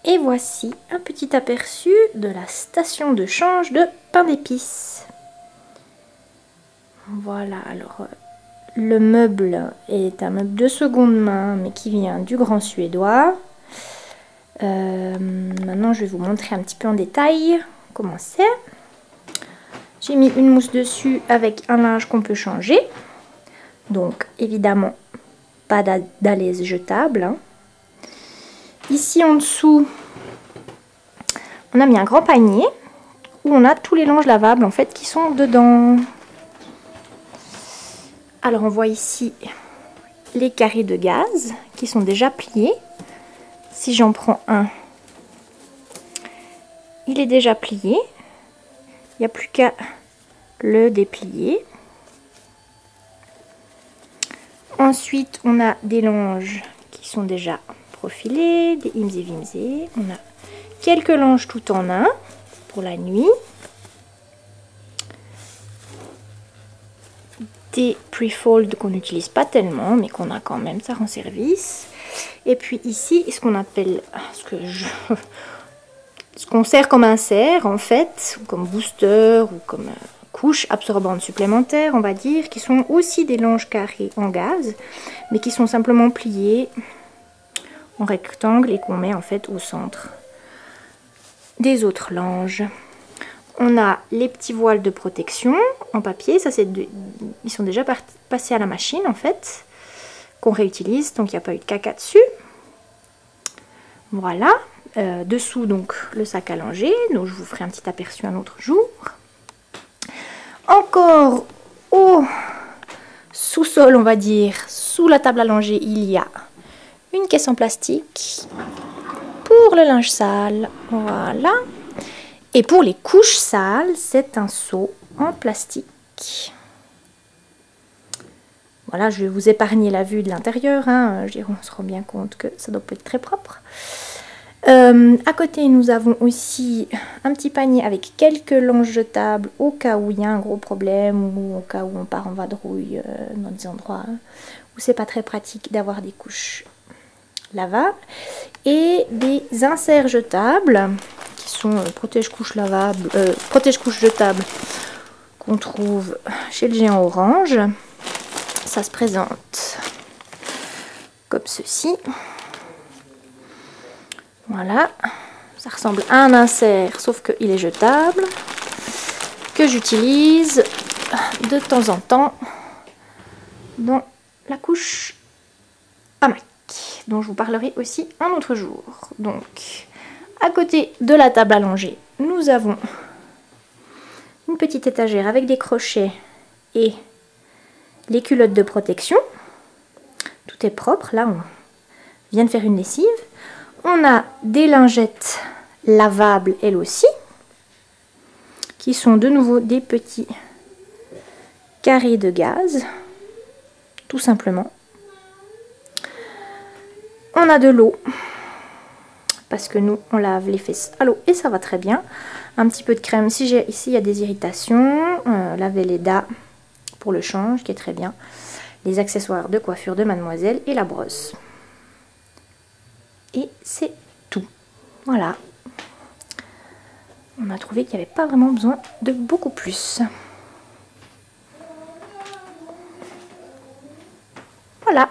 Et voici un petit aperçu de la station de change de pain d'épices. Voilà, alors le meuble est un meuble de seconde main, mais qui vient du Grand Suédois. Maintenant, je vais vous montrer un petit peu en détail comment c'est. J'ai mis une mousse dessus avec un linge qu'on peut changer. Donc, évidemment, pas d'alaise jetable. Hein. Ici, en dessous, on a mis un grand panier où on a tous les linges lavables, en fait, qui sont dedans. Alors, on voit ici les carrés de gaz qui sont déjà pliés. Si j'en prends un, il est déjà plié. Il n'y a plus qu'à le déplier. Ensuite, on a des langes qui sont déjà profilés, des imsi vimsi. On a quelques langes tout en un pour la nuit. Des pre-fold qu'on n'utilise pas tellement, mais qu'on a quand même, ça rend service. Et puis ici, ce qu'on appelle, ce qu'on sert comme insert en fait, ou comme booster, ou comme couche absorbante supplémentaire, on va dire, qui sont aussi des langes carrés en gaz, mais qui sont simplement pliés en rectangle et qu'on met en fait au centre des autres langes. On a les petits voiles de protection en papier, ça ils sont déjà passés à la machine en fait, qu'on réutilise, donc il n'y a pas eu de caca dessus. Voilà, dessous donc le sac à langer, donc je vous ferai un petit aperçu un autre jour. Encore au sous-sol, on va dire, sous la table à langer, il y a une caisse en plastique pour le linge sale, voilà. Et pour les couches sales, c'est un seau en plastique. Voilà, je vais vous épargner la vue de l'intérieur. Hein. On se rend bien compte que ça doit pas être très propre. À côté, nous avons aussi un petit panier avec quelques langes jetables au cas où il y a un gros problème ou au cas où on part en vadrouille dans des endroits où c'est pas très pratique d'avoir des couches lavables. Et des inserts jetables qui sont protège-couches lavables, protège-couches jetables qu'on trouve chez le géant orange. Ça se présente comme ceci. Voilà, ça ressemble à un insert, sauf qu'il est jetable, que j'utilise de temps en temps dans la couche hamac, dont je vous parlerai aussi un autre jour. Donc, à côté de la table à langer, nous avons une petite étagère avec des crochets et les culottes de protection. Tout est propre, là on vient de faire une lessive. On a des lingettes lavables elles aussi, qui sont de nouveau des petits carrés de gaz, tout simplement. On a de l'eau, parce que nous on lave les fesses à l'eau et ça va très bien. Un petit peu de crème si ici il y a des irritations, la Velleda pour le change qui est très bien, les accessoires de coiffure de mademoiselle et la brosse. Et c'est tout. Voilà. On a trouvé qu'il n'y avait pas vraiment besoin de beaucoup plus. Voilà.